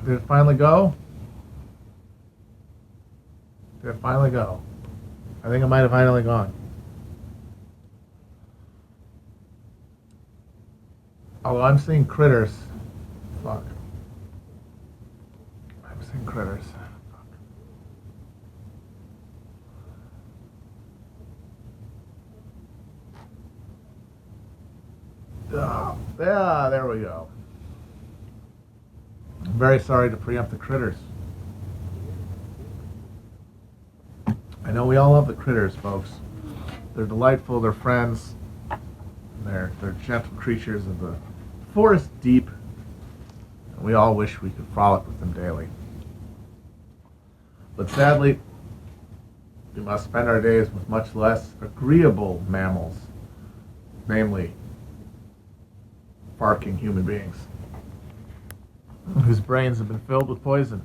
Did it finally go? Did it finally go? I think it might have finally gone. Although I'm seeing critters. Fuck. I'm seeing critters. Fuck. Yeah, there we go. I'm very sorry to preempt the critters. I know we all love the critters, folks. They're delightful, they're friends. They're gentle creatures of the forest deep. And we all wish we could frolic with them daily. But sadly, we must spend our days with much less agreeable mammals, namely barking human beings, whose brains have been filled with poison.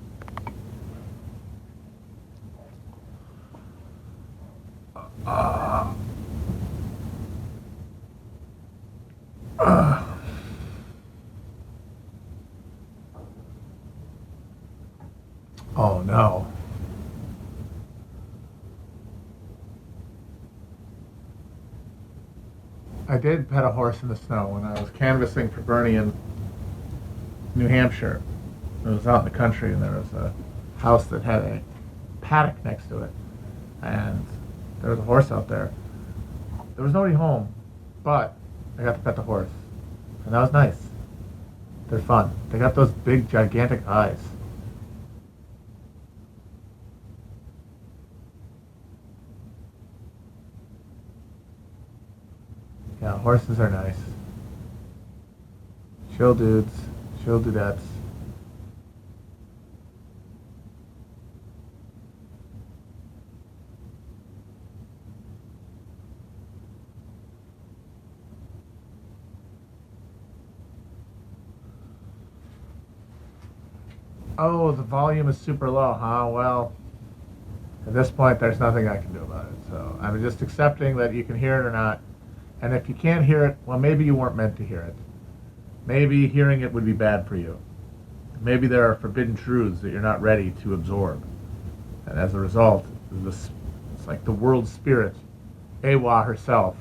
Oh no. I did pet a horse in the snow when I was canvassing for Bernie in New Hampshire. It was out in the country, and there was a house that had a paddock next to it, and there was a horse out there. There was nobody home, but I got to pet the horse, and that was nice. They're fun. They got those big, gigantic eyes. Yeah, horses are nice. Chill dudes, chill dudettes. Oh, the volume is super low, huh? Well, at this point, there's nothing I can do about it. So I'm just accepting that you can hear it or not. And if you can't hear it, well, maybe you weren't meant to hear it. Maybe hearing it would be bad for you. Maybe there are forbidden truths that you're not ready to absorb. And as a result, it's like the world spirit, Awa herself,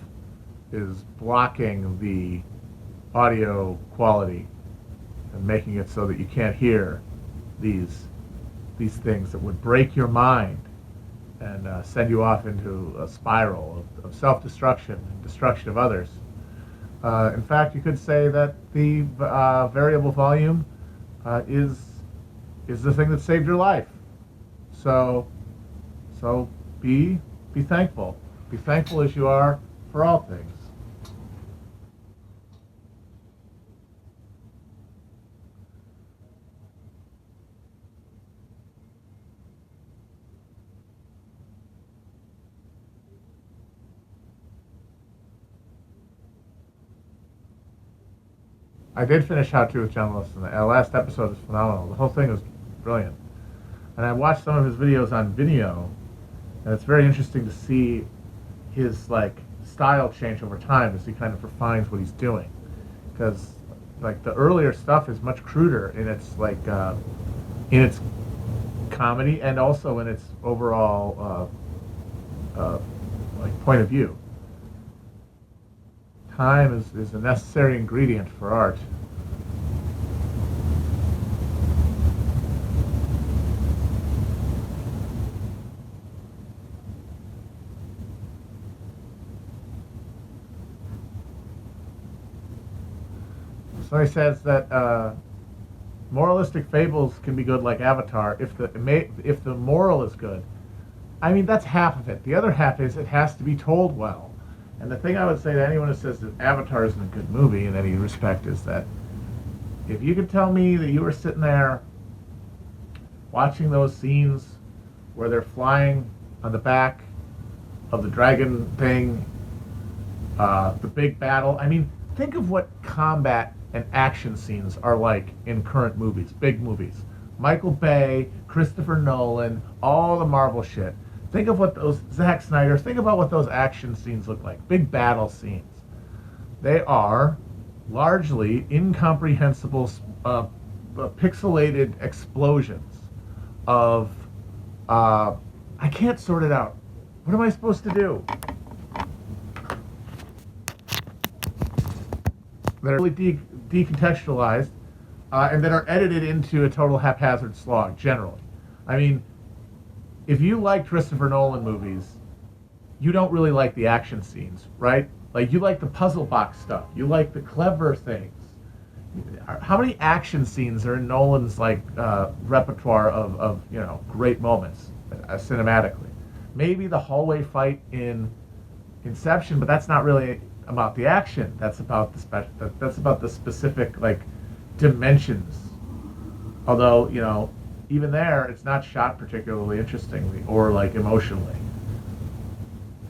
is blocking the audio quality and making it so that you can't hear these things that would break your mind and send you off into a spiral of self-destruction and destruction of others. In fact, you could say that the variable volume is the thing that saved your life. So be thankful. Be thankful as you are for all things. I did finish How To with Journalists, and the last episode was phenomenal. The whole thing was brilliant. And I watched some of his videos on Vimeo, and it's very interesting to see his style change over time as he kind of refines what he's doing. Because the earlier stuff is much cruder in its comedy and also in its overall point of view. Time is a necessary ingredient for art. So he says that moralistic fables can be good like Avatar if the moral is good. I mean, that's half of it. The other half is it has to be told well. And the thing I would say to anyone who says that Avatar isn't a good movie in any respect is that if you could tell me that you were sitting there watching those scenes where they're flying on the back of the dragon thing, the big battle. I mean, think of what combat and action scenes are like in current movies, big movies. Michael Bay, Christopher Nolan, all the Marvel shit. Think of what those, Zack Snyder, think about what those action scenes look like, big battle scenes. They are largely incomprehensible pixelated explosions of I can't sort it out. What am I supposed to do? That are really decontextualized and that are edited into a total haphazard slog, generally. I mean, if you like Christopher Nolan movies, you don't really like the action scenes, right? Like, you like the puzzle box stuff. You like the clever things. How many action scenes are in Nolan's, like, repertoire of great moments cinematically? Maybe the hallway fight in Inception, but that's not really about the action. That's about the specific, like, dimensions. Although, even there, it's not shot particularly interestingly or, like, emotionally.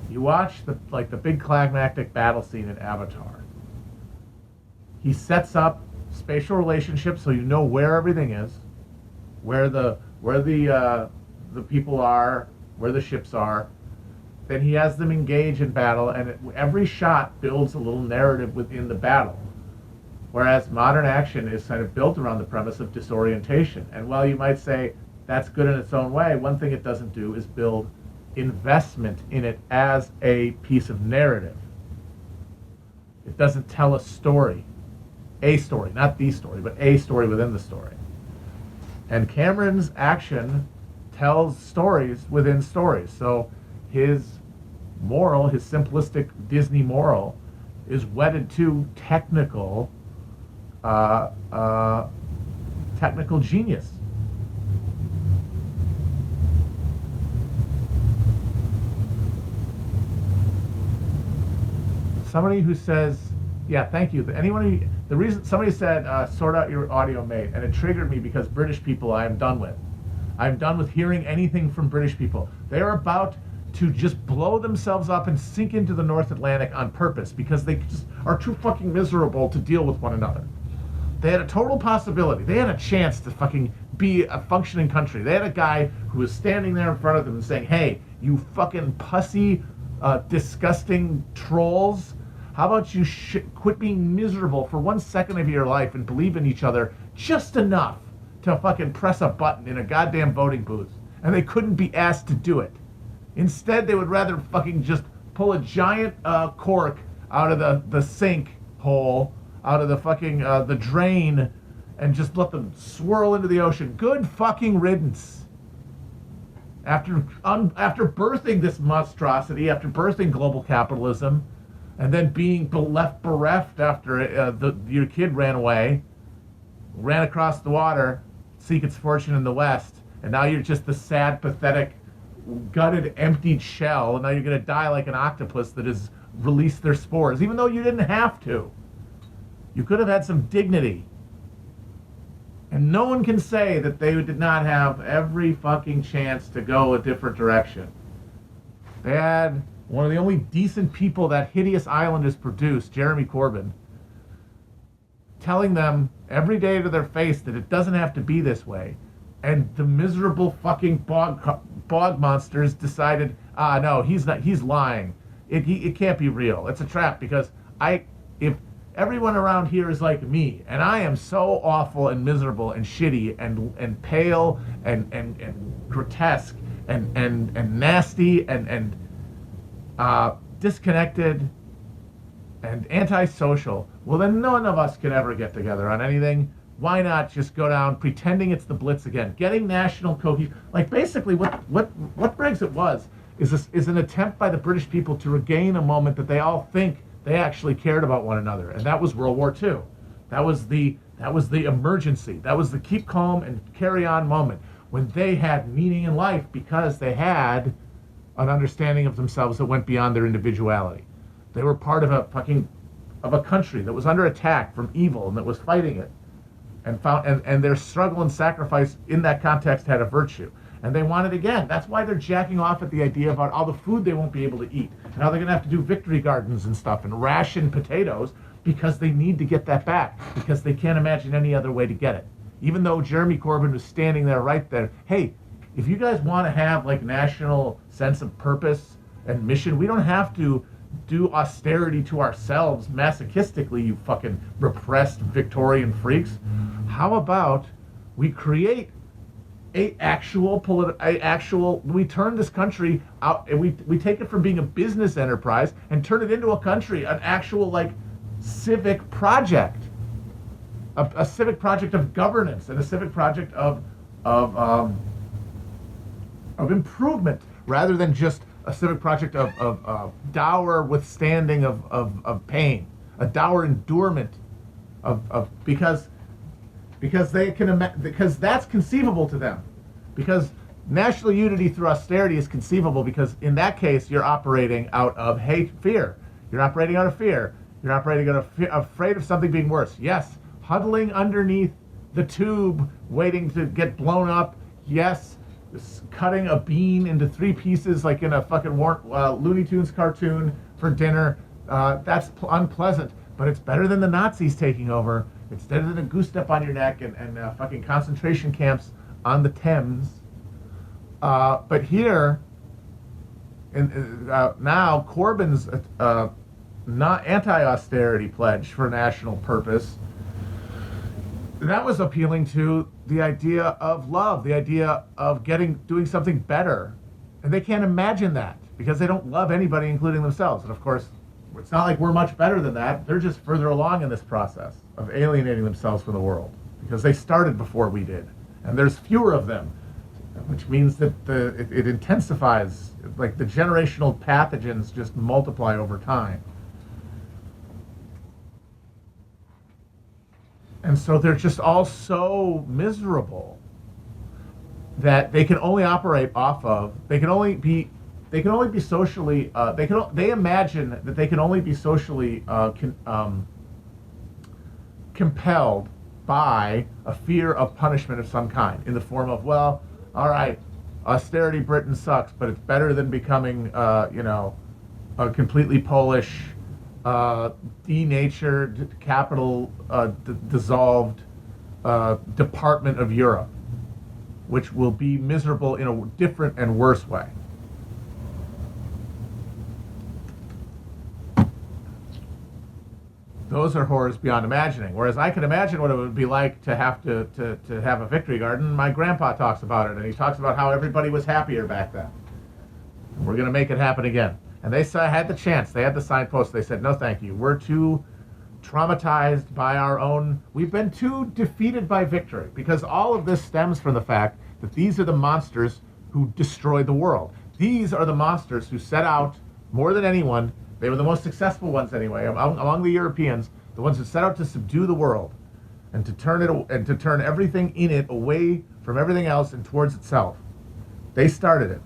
You watch the big climactic battle scene in Avatar. He sets up spatial relationships so you know where everything is, where the people are, where the ships are. Then he has them engage in battle, and every shot builds a little narrative within the battle. Whereas modern action is kind of built around the premise of disorientation. And while you might say that's good in its own way, one thing it doesn't do is build investment in it as a piece of narrative. It doesn't tell a story, not the story, but a story within the story. And Cameron's action tells stories within stories. So his moral, his simplistic Disney moral, is wedded to technical genius. Somebody who says, yeah, thank you. The reason somebody said, sort out your audio, mate, and it triggered me because British people I am done with. I'm done with hearing anything from British people. They're about to just blow themselves up and sink into the North Atlantic on purpose because they just are too fucking miserable to deal with one another. They had a total possibility. They had a chance to fucking be a functioning country. They had a guy who was standing there in front of them and saying, hey, you fucking pussy, disgusting trolls, how about you quit being miserable for 1 second of your life and believe in each other just enough to fucking press a button in a goddamn voting booth. And they couldn't be asked to do it. Instead, they would rather fucking just pull a giant cork out of the sink hole, out of the fucking the drain, and just let them swirl into the ocean. Good fucking riddance. After birthing this monstrosity, after birthing global capitalism, and then being left bereft after your kid ran across the water, seek its fortune in the West, and now you're just the sad, pathetic, gutted, emptied shell, and now you're going to die like an octopus that has released their spores, even though you didn't have to. You could have had some dignity. And no one can say that they did not have every fucking chance to go a different direction. They had one of the only decent people that hideous island has produced, Jeremy Corbyn, telling them every day to their face that it doesn't have to be this way. And the miserable fucking bog monsters decided, no, he's lying. It can't be real. It's a trap because if everyone around here is like me, and I am so awful and miserable and shitty and pale and grotesque and nasty and disconnected and antisocial, well then none of us can ever get together on anything. Why not just go down pretending it's the Blitz again, getting national cohesion? Like, basically what Brexit was is an attempt by the British people to regain a moment that they all think they actually cared about one another, and that was World War II. That was the emergency. That was the keep calm and carry on moment when they had meaning in life because they had an understanding of themselves that went beyond their individuality. They were part of a country that was under attack from evil and that was fighting it, and their struggle and sacrifice in that context had a virtue. And they want it again. That's why they're jacking off at the idea about all the food they won't be able to eat, and how they're going to have to do victory gardens and stuff and ration potatoes because they need to get that back, because they can't imagine any other way to get it. Even though Jeremy Corbyn was standing there right there, hey, if you guys want to have like national sense of purpose and mission, we don't have to do austerity to ourselves masochistically, you fucking repressed Victorian freaks. How about we create we turn this country out, and we take it from being a business enterprise and turn it into a country, an actual like civic project, a civic project of governance, and a civic project of improvement, rather than just a civic project of dour withstanding of pain, a dour endurement of because because that's conceivable to them, because national unity through austerity is conceivable, because in that case you're operating out of fear. You're operating out of fear. You're operating out of afraid of something being worse. Yes, huddling underneath the tube, waiting to get blown up. Yes, cutting a bean into 3 pieces like in a fucking Looney Tunes cartoon for dinner. That's unpleasant, but it's better than the Nazis taking over. It's better than a goose step on your neck and fucking concentration camps on the Thames. But here, now Corbyn's not anti-austerity pledge for national purpose, that was appealing to the idea of love, the idea of doing something better. And they can't imagine that because they don't love anybody, including themselves. And of course, it's not like we're much better than that. They're just further along in this process of alienating themselves from the world because they started before we did. And there's fewer of them, which means that it intensifies, like the generational pathogens just multiply over time. And so they're just all so miserable that they can only operate off of, they can only be socially, they imagine that they can only be socially compelled by a fear of punishment of some kind, in the form of, well, all right, austerity Britain sucks, but it's better than becoming, a completely Polish, denatured, capital dissolved department of Europe, which will be miserable in a different and worse way. Those are horrors beyond imagining. Whereas I can imagine what it would be like to have to have a victory garden. My grandpa talks about it, and he talks about how everybody was happier back then. We're going to make it happen again. And they had the chance. They had the signpost. They said, no, thank you. We're too traumatized by our own. We've been too defeated by victory, because all of this stems from the fact that these are the monsters who destroyed the world. These are the monsters who set out more than anyone. They were the most successful ones anyway, among the Europeans, the ones who set out to subdue the world and to turn everything in it away from everything else and towards itself. They started it.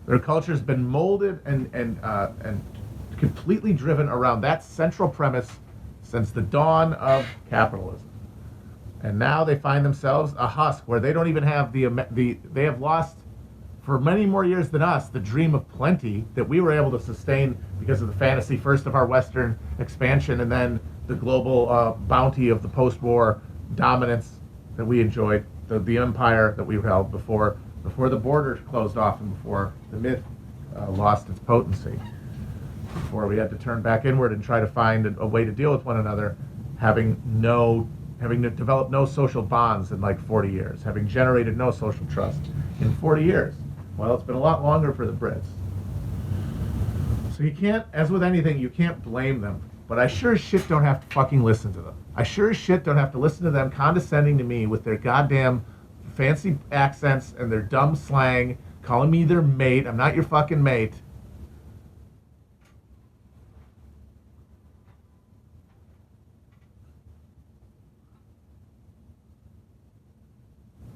Their culture's been molded and completely driven around that central premise since the dawn of capitalism. And now they find themselves a husk where they don't even have they have lost, for many more years than us, the dream of plenty that we were able to sustain because of the fantasy first of our Western expansion and then the global bounty of the post-war dominance that we enjoyed, the empire that we held before the borders closed off and before the myth lost its potency, before we had to turn back inward and try to find a way to deal with one another, having developed no social bonds in like 40 years, having generated no social trust in 40 years. Well, it's been a lot longer for the Brits. So you can't, as with anything, you can't blame them. But I sure as shit don't have to fucking listen to them. I sure as shit don't have to listen to them condescending to me with their goddamn fancy accents and their dumb slang, calling me their mate. I'm not your fucking mate.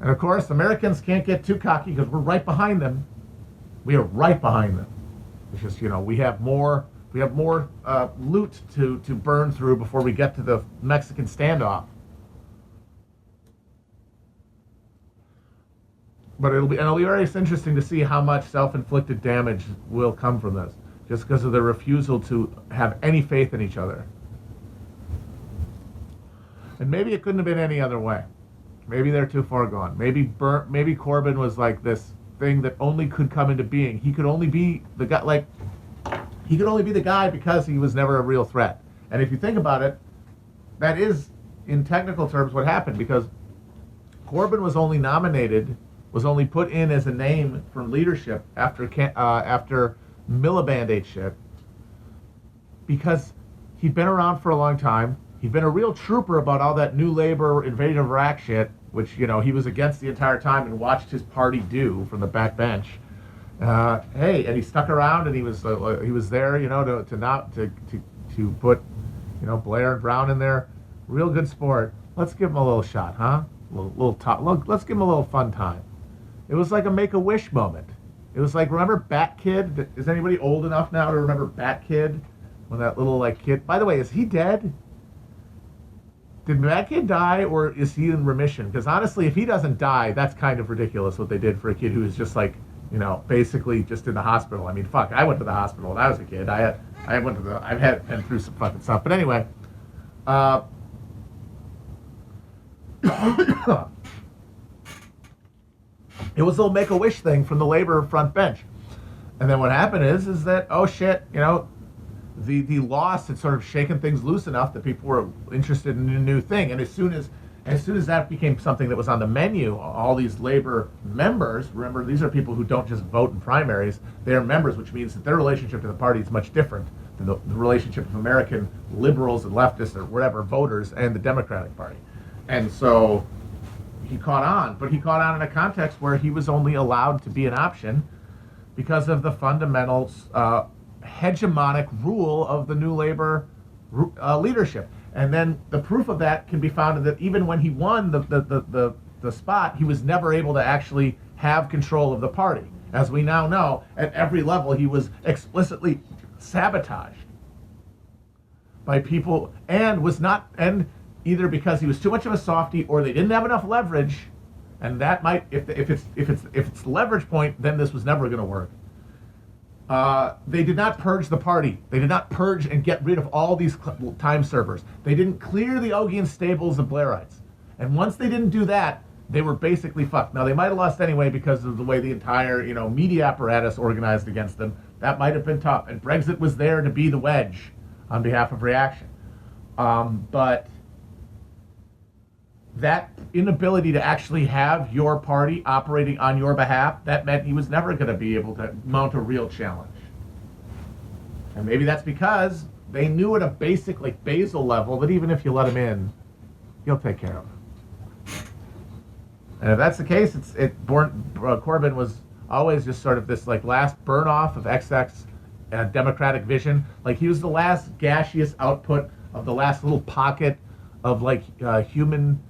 And of course, Americans can't get too cocky because we're right behind them. We are right behind them. It's just, we have more loot to burn through before we get to the Mexican standoff. But it'll be very interesting to see how much self-inflicted damage will come from this, just because of their refusal to have any faith in each other. And maybe it couldn't have been any other way. Maybe they're too far gone. Maybe Corbyn was like this thing that only could come into being. He could only be the guy, because he was never a real threat. And if you think about it, that is, in technical terms, what happened, because Corbyn was only put in as a name from leadership after Miliband ate shit, because he'd been around for a long time. He'd been a real trooper about all that New Labour invasion of Iraq shit, which, you know, he was against the entire time and watched his party do from the back bench. Hey, and he stuck around, and he was there, you know, to put, you know, Blair and Brown in there. Real good sport. Let's give him a little shot, huh? Let's give him a little fun time. It was like a Make-A-Wish moment. It was like, remember Bat Kid? Is anybody old enough now to remember Bat Kid? When that little, like, kid... By the way, is he dead? Did Bat Kid die, or is he in remission? Because honestly, if he doesn't die, that's kind of ridiculous what they did for a kid who was just, like, you know, basically just in the hospital. I mean, fuck, I went to the hospital when I was a kid. I've been through some fucking stuff. But anyway, it was a little Make-A-Wish thing from the Labor front bench. And then what happened is that, oh shit, you know, the loss had sort of shaken things loose enough that people were interested in a new thing. And as soon as that became something that was on the menu, all these Labor members, remember, these are people who don't just vote in primaries, they're members, which means that their relationship to the party is much different than the relationship of American liberals and leftists or whatever voters and the Democratic Party. And so he caught on, but he caught on in a context where he was only allowed to be an option because of the fundamental hegemonic rule of the New Labour leadership. And then the proof of that can be found in that even when he won the spot, he was never able to actually have control of the party. As we now know, at every level, he was explicitly sabotaged by people, and either because he was too much of a softie or they didn't have enough leverage, and that might, if it's the leverage point, then this was never going to work. They did not purge the party. They did not purge and get rid of all these time servers. They didn't clear the Ogian stables of Blairites. And once they didn't do that, they were basically fucked. Now, they might have lost anyway because of the way the entire, you know, media apparatus organized against them. That might have been tough. And Brexit was there to be the wedge on behalf of reaction. But that inability to actually have your party operating on your behalf, that meant he was never going to be able to mount a real challenge. And maybe that's because they knew at a basic, like, basal level that even if you let him in, he'll take care of it. And if that's the case, Corbyn was always just sort of this, like, last burn-off of XX democratic vision. Like, he was the last gaseous output of the last little pocket of, like, human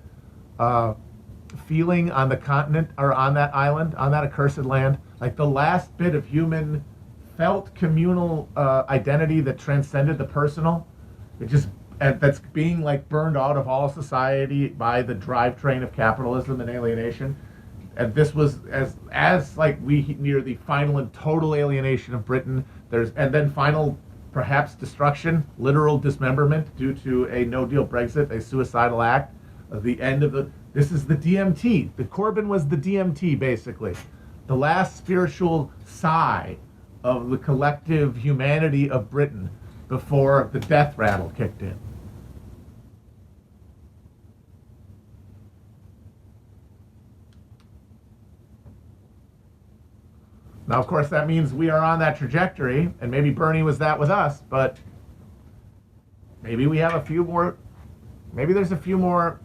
feeling on the continent, or on that island, on that accursed land. Like, the last bit of human felt communal identity that transcended the personal. That's being, like, burned out of all society by the drivetrain of capitalism and alienation. And this was as like we near the final and total alienation of Britain. And then final, perhaps, destruction, literal dismemberment due to a no-deal Brexit, a suicidal act. The end of this is the DMT. The Corbyn was the DMT, basically. The last spiritual sigh of the collective humanity of Britain before the death rattle kicked in. Now, of course, that means we are on that trajectory, and maybe Bernie was that with us, but maybe we have a few more. Maybe there's a few more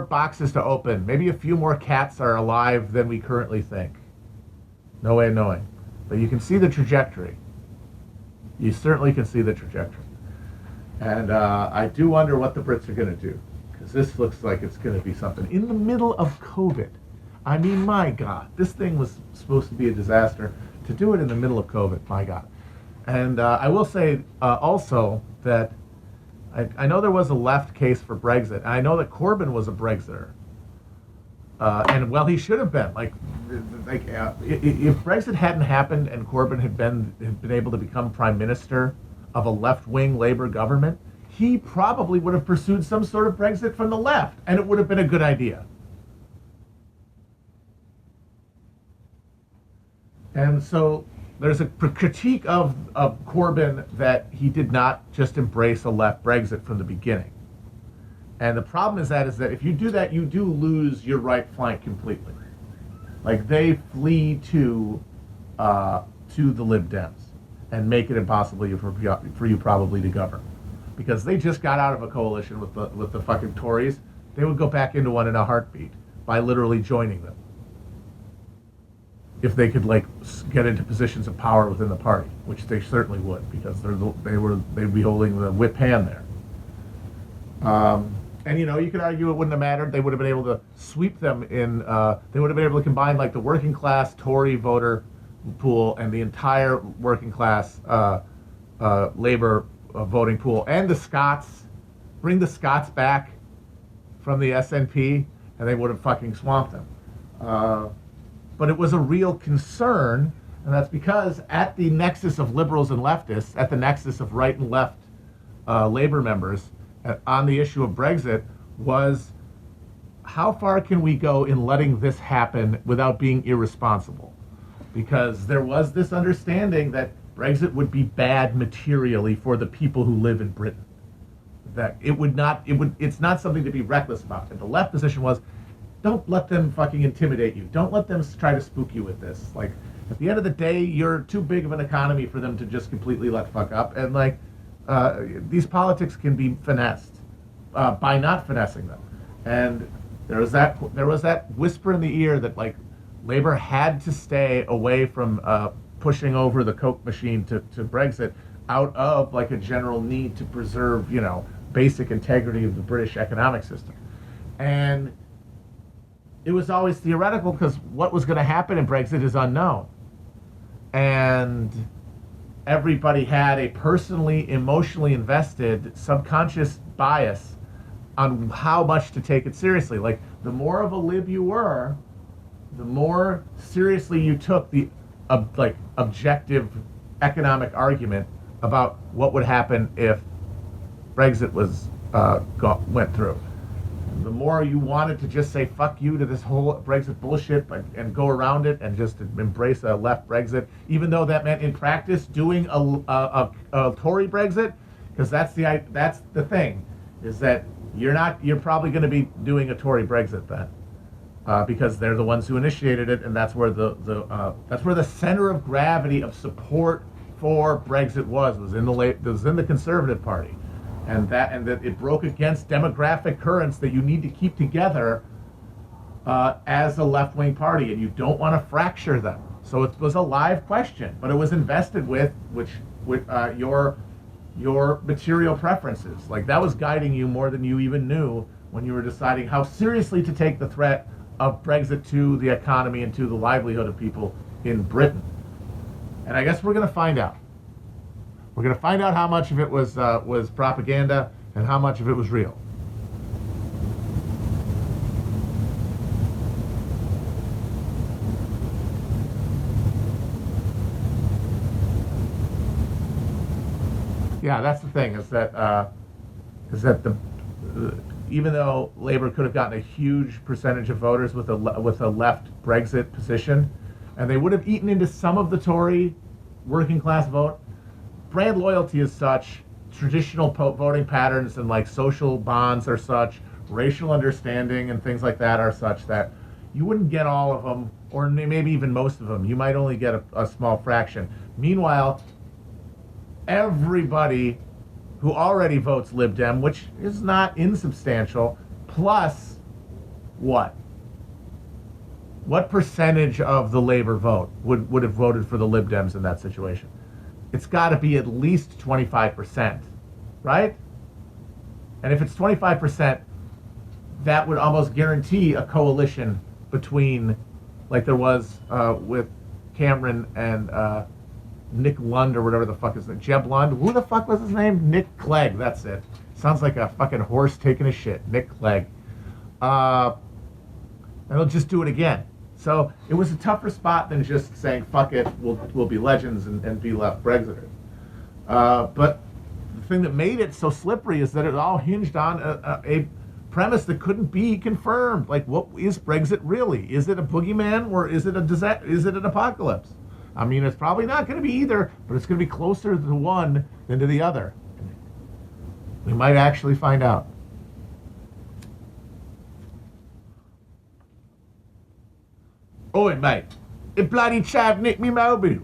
boxes to open. Maybe a few more cats are alive than we currently think. No way of knowing. But you can see the trajectory. You certainly can see the trajectory. And I do wonder what the Brits are going to do, because this looks like it's going to be something. In the middle of COVID. I mean, my God, this thing was supposed to be a disaster. To do it in the middle of COVID, my God. And I will say also that I know there was a left case for Brexit. I know that Corbyn was a Brexiter. And, well, he should have been. If Brexit hadn't happened and Corbyn had been able to become prime minister of a left-wing Labour government, he probably would have pursued some sort of Brexit from the left, and it would have been a good idea. And so there's a critique of Corbyn that he did not just embrace a left Brexit from the beginning. And the problem is that if you do that, you do lose your right flank completely. Like they flee to the Lib Dems and make it impossible for you probably to govern, because they just got out of a coalition with the fucking Tories. They would go back into one in a heartbeat by literally joining them if they could like get into positions of power within the party, which they certainly would, because they'd be holding the whip hand there. And you could argue it wouldn't have mattered. They would have been able to sweep them in. They would have been able to combine like the working class Tory voter pool and the entire working class Labour voting pool, and the Scots. Bring the Scots back from the SNP, and they would have fucking swamped them. But it was a real concern, and that's because at the nexus of liberals and leftists, at the nexus of right and left Labour members on the issue of Brexit, was how far can we go in letting this happen without being irresponsible? Because there was this understanding that Brexit would be bad materially for the people who live in Britain. That it's not something to be reckless about. And the left position was, don't let them fucking intimidate you. Don't let them try to spook you with this. Like, at the end of the day, you're too big of an economy for them to just completely let fuck up. And like, these politics can be finessed by not finessing them. And there was that whisper in the ear that like Labour had to stay away from pushing over the Coke machine to Brexit out of like a general need to preserve, basic integrity of the British economic system. And it was always theoretical because what was going to happen in Brexit is unknown. And everybody had a personally, emotionally invested subconscious bias on how much to take it seriously. Like, the more of a lib you were, the more seriously you took the objective economic argument about what would happen if Brexit went through. The more you wanted to just say fuck you to this whole Brexit bullshit and go around it and just embrace a left Brexit, even though that meant in practice doing a Tory Brexit, because that's the thing, is that you're probably going to be doing a Tory Brexit then, because they're the ones who initiated it, and that's where the center of gravity of support for Brexit was in the Conservative Party. And that it broke against demographic currents that you need to keep together as a left-wing party, and you don't want to fracture them. So it was a live question, but it was invested with your material preferences. Like, that was guiding you more than you even knew when you were deciding how seriously to take the threat of Brexit to the economy and to the livelihood of people in Britain. And I guess we're going to find out. We're going to find out how much of it was propaganda and how much of it was real. Yeah, that's the thing, is that even though Labour could have gotten a huge percentage of voters with a left Brexit position, and they would have eaten into some of the Tory working class vote, brand loyalty is such, traditional voting patterns and like social bonds are such, racial understanding and things like that are such that you wouldn't get all of them, or maybe even most of them. You might only get a small fraction. Meanwhile, everybody who already votes Lib Dem, which is not insubstantial, plus what? What percentage of the Labour vote would have voted for the Lib Dems in that situation? It's got to be at least 25%, right? And if it's 25%, that would almost guarantee a coalition between, like there was with Cameron and Nick Lund, or whatever the fuck is it, Jeb Lund? Who the fuck was his name? Nick Clegg, that's it. Sounds like a fucking horse taking a shit. Nick Clegg. And they'll just do it again. So it was a tougher spot than just saying, fuck it, we'll be legends and be left Brexiters. But the thing that made it so slippery is that it all hinged on a premise that couldn't be confirmed. Like, what is Brexit really? Is it a boogeyman, or is it a disaster? Is it an apocalypse? I mean, it's probably not going to be either, but it's going to be closer to one than to the other. We might actually find out. Oi, mate, it bloody chav nicked me mobile.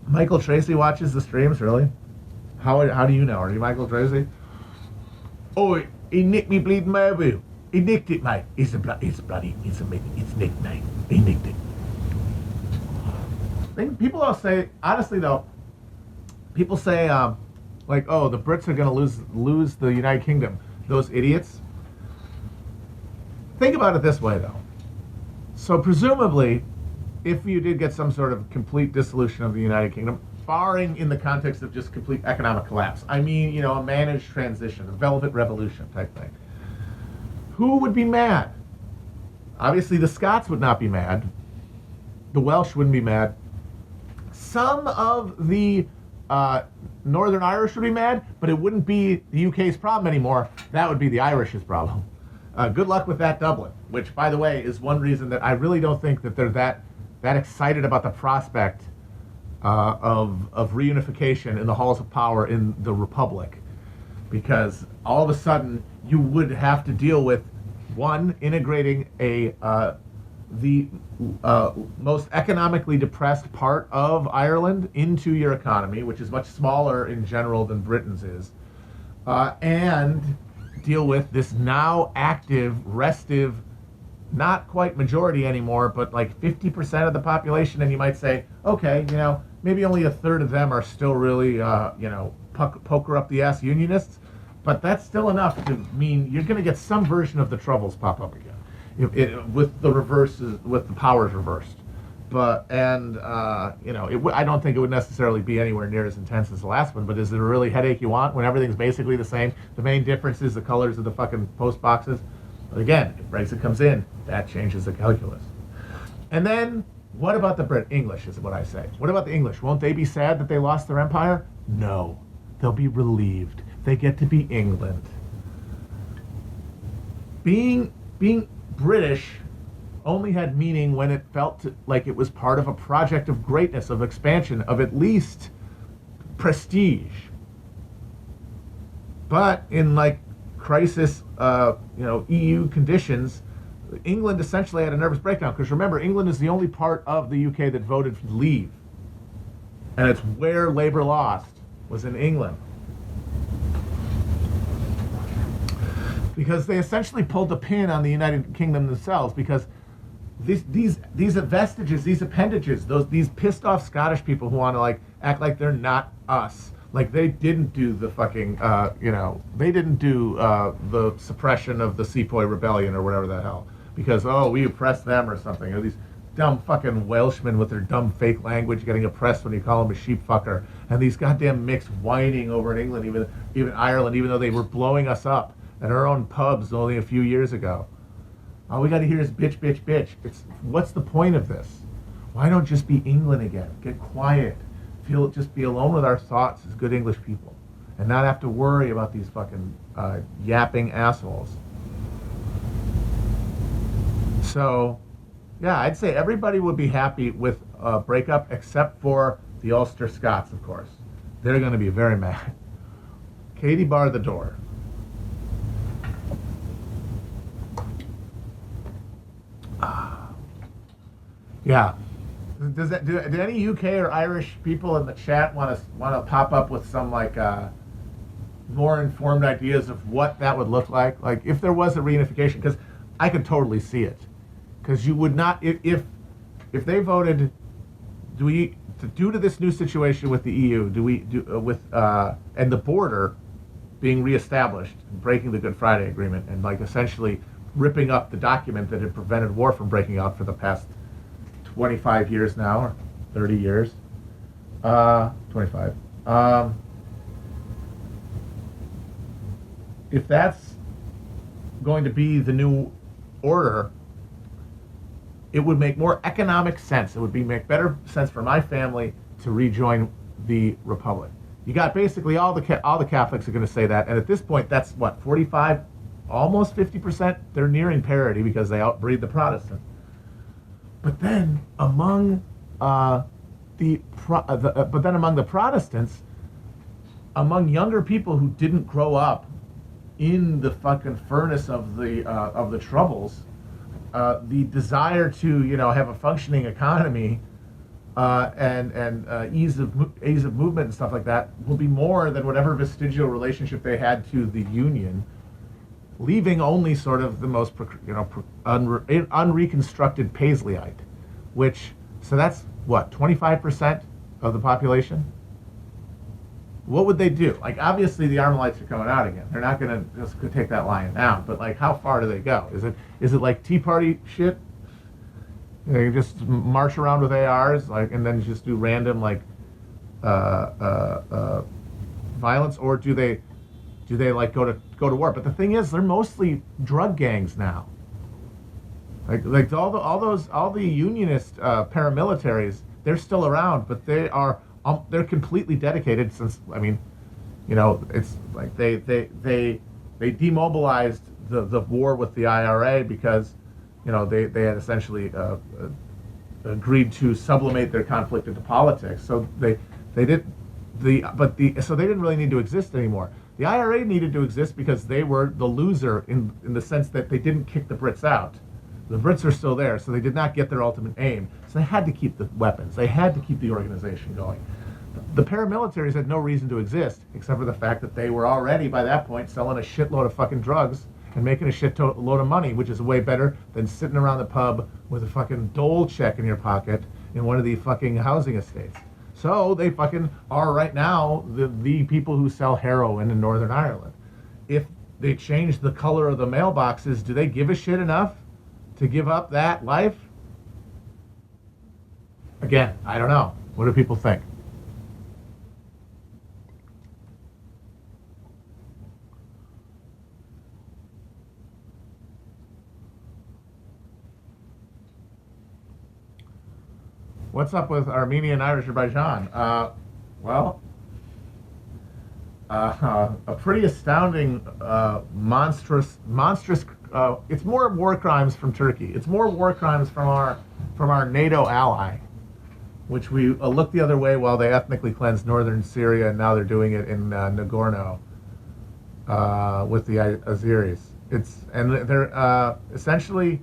Michael Tracy watches the streams, really? How do you know? Are you Michael Tracy? Oi, he nicked me bleeding mobile. He nicked it, mate. It's nicked, mate. He nicked it. I think people all say, honestly though, people say, like, oh, the Brits are going to lose the United Kingdom. Those idiots. Think about it this way, though. So presumably, if you did get some sort of complete dissolution of the United Kingdom, barring in the context of just complete economic collapse, I mean, a managed transition, a velvet revolution type thing, who would be mad? Obviously, the Scots would not be mad. The Welsh wouldn't be mad. Some of the Northern Irish would be mad, but it wouldn't be the UK's problem anymore. That would be the Irish's problem. Good luck with that, Dublin, which, by the way, is one reason that I really don't think that they're that excited about the prospect of reunification in the halls of power in the Republic, because all of a sudden you would have to deal with, one, integrating the most economically depressed part of Ireland into your economy, which is much smaller in general than Britain's is, and deal with this now active, restive, not quite majority anymore, but like 50% of the population, and you might say, okay, maybe only a third of them are still really, poker up the ass unionists, but that's still enough to mean you're going to get some version of the Troubles pop up again, with the powers reversed. I don't think it would necessarily be anywhere near as intense as the last one, but is it a really headache you want when everything's basically the same? The main difference is the colors of the fucking post boxes. But again, if Brexit comes in, that changes the calculus. And then, what about the English is what I say. What about the English? Won't they be sad that they lost their empire? No. They'll be relieved. They get to be England. Being British only had meaning when it felt like it was part of a project of greatness, of expansion, of at least prestige. But in crisis, EU conditions, England essentially had a nervous breakdown, because remember, England is the only part of the UK that voted to leave. And it's where Labour lost, was in England. Because they essentially pulled the pin on the United Kingdom themselves, because these vestiges, these appendages, these pissed off Scottish people who want to act like they're not us, like they didn't do the fucking they didn't do the suppression of the Sepoy Rebellion or whatever the hell, because we oppressed them or something, or these dumb fucking Welshmen with their dumb fake language getting oppressed when you call them a sheep fucker, and these goddamn mixed whining over in England, even Ireland, even though they were blowing us up at our own pubs only a few years ago. All we got to hear is bitch, bitch, bitch. What's the point of this? Why don't just be England again? Get quiet. Just be alone with our thoughts as good English people, and not have to worry about these fucking yapping assholes. So, yeah, I'd say everybody would be happy with a breakup, except for the Ulster Scots, of course. They're going to be very mad. Katie, bar the door. Yeah. Do any UK or Irish people in the chat want to pop up with some more informed ideas of what that would look like? Like if there was a reunification, because I could totally see it. Because you would not, if they voted, due to this new situation with the EU, and the border being reestablished, breaking the Good Friday Agreement, and essentially ripping up the document that had prevented war from breaking out for the past 25 years now, or 30 years. 25. If that's going to be the new order, it would make more economic sense. It would make better sense for my family to rejoin the Republic. You got basically all the Catholics are going to say that, and at this point, that's what, 45, almost 50%. They're nearing parity because they outbreed the Protestant. But then among the Protestants, among younger people who didn't grow up in the fucking furnace of the Troubles, the desire to have a functioning economy and ease of movement and stuff like that will be more than whatever vestigial relationship they had to the Union, leaving only sort of the most unreconstructed Paisleyite, so that's what, 25% of the population. What would they do? Like, obviously the Armalites are coming out again. They're not going to just take that lion down. But like, how far do they go? Is it like Tea Party shit? They just march around with ARs, like, and then just do random like violence, or do they like go to war? But the thing is, they're mostly drug gangs now. Like all the unionist paramilitaries, they're still around, but they're completely dedicated. Since it's like they demobilized the war with the IRA because they had essentially agreed to sublimate their conflict into politics. So so they didn't really need to exist anymore. The IRA needed to exist because they were the loser in the sense that they didn't kick the Brits out. The Brits are still there, so they did not get their ultimate aim. So they had to keep the weapons. They had to keep the organization going. The paramilitaries had no reason to exist, except for the fact that they were already, by that point, selling a shitload of fucking drugs and making a shitload of money, which is way better than sitting around the pub with a fucking dole check in your pocket in one of the fucking housing estates. So they fucking are right now the people who sell heroin in Northern Ireland. If they change the color of the mailboxes, do they give a shit enough to give up that life? Again, I don't know. What do people think? What's up with Armenia and Azerbaijan? A pretty astounding, monstrous. It's more war crimes from Turkey. It's more war crimes from our NATO ally, which we looked the other way while they ethnically cleansed northern Syria, and now they're doing it in Nagorno with the Azeris. They're essentially,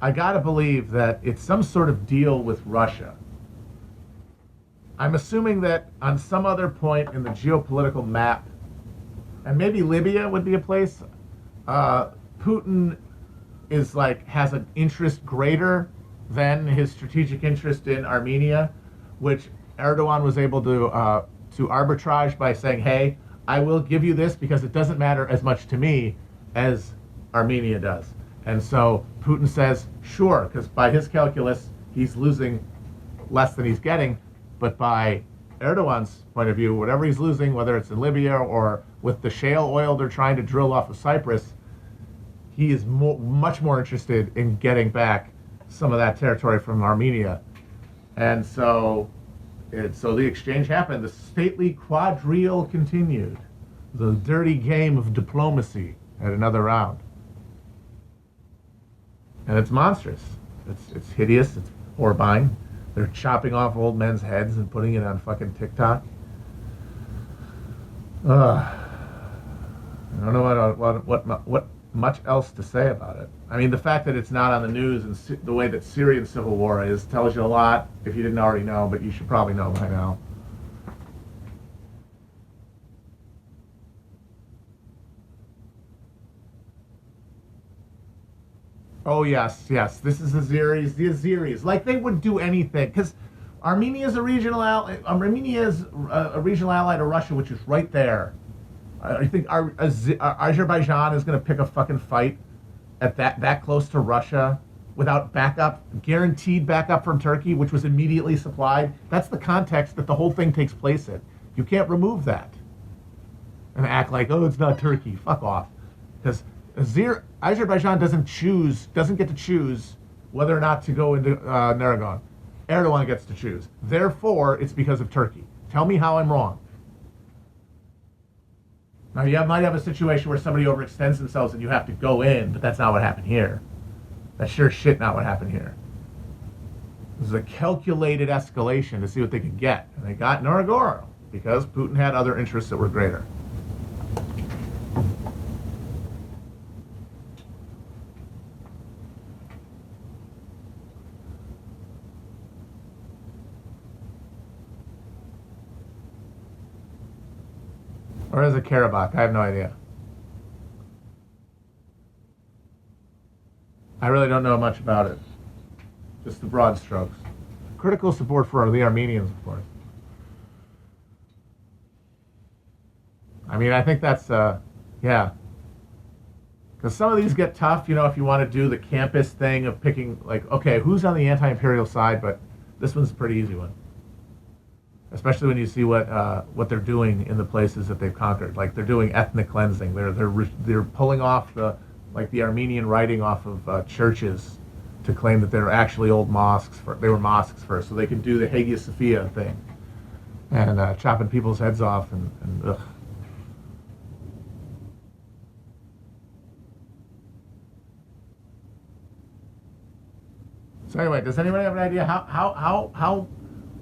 I gotta believe that it's some sort of deal with Russia. I'm assuming that on some other point in the geopolitical map, and maybe Libya would be a place, Putin has an interest greater than his strategic interest in Armenia, which Erdogan was able to arbitrage by saying, hey, I will give you this because it doesn't matter as much to me as Armenia does. And so Putin says, sure, because by his calculus, he's losing less than he's getting. But by Erdogan's point of view, whatever he's losing, whether it's in Libya or with the shale oil they're trying to drill off of Cyprus, he is much more interested in getting back some of that territory from Armenia. And so the exchange happened. The stately quadrille continued. The dirty game of diplomacy at another round. And it's monstrous. It's hideous. It's horrifying. They're chopping off old men's heads and putting it on fucking TikTok. I don't know what much else to say about it. I mean, the fact that it's not on the news and the way that Syrian civil war is tells you a lot if you didn't already know, but you should probably know by now. Oh yes. This is the Azeris. Like they would do anything because Armenia is a regional ally to Russia, which is right there. I think Azerbaijan is going to pick a fucking fight at that close to Russia without backup, guaranteed backup from Turkey, which was immediately supplied. That's the context that the whole thing takes place in. You can't remove that and act like, oh, it's not Turkey. Fuck off, because Azerbaijan doesn't get to choose whether or not to go into Naragon. Erdogan gets to choose. Therefore, it's because of Turkey. Tell me how I'm wrong. Now, you might have a situation where somebody overextends themselves and you have to go in, but that's not what happened here. That's sure shit not what happened here. This is a calculated escalation to see what they could get. And they got Naragon because Putin had other interests that were greater. Or is it Karabakh? I have no idea. I really don't know much about it. Just the broad strokes. Critical support for the Armenians, of course. I mean, I think that's, yeah. Because some of these get tough, if you want to do the campus thing of picking, like, okay, who's on the anti-imperial side, but this one's a pretty easy one. Especially when you see what they're doing in the places that they've conquered. Like, they're doing ethnic cleansing. They're pulling off the Armenian writing off of churches to claim that they're actually old mosques. They were mosques first, so they can do the Hagia Sophia thing. And chopping people's heads off and ugh. So anyway, does anybody have an idea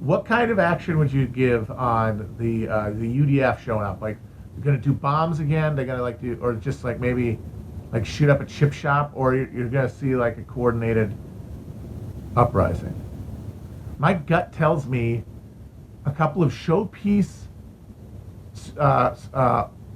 what kind of action would you give on the UDF showing up? Like, you're gonna do bombs again? They're gonna do, or just like maybe like shoot up a chip shop, or you're gonna see like a coordinated uprising? My gut tells me a couple of showpiece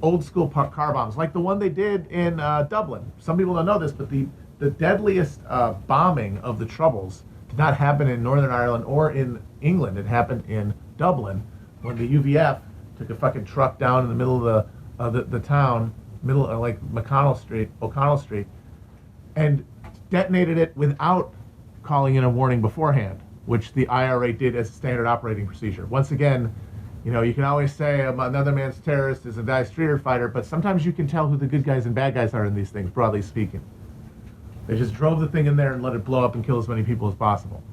old school car bombs, like the one they did in Dublin. Some people don't know this, but the deadliest bombing of the Troubles did not happen in Northern Ireland or in England. It happened in Dublin when the UVF took a fucking truck down in the middle of the town, middle of like O'Connell Street, and detonated it without calling in a warning beforehand, which the IRA did as a standard operating procedure. Once again, you can always say another man's terrorist is a Die Streeter fighter, but sometimes you can tell who the good guys and bad guys are in these things, broadly speaking. They just drove the thing in there and let it blow up and kill as many people as possible.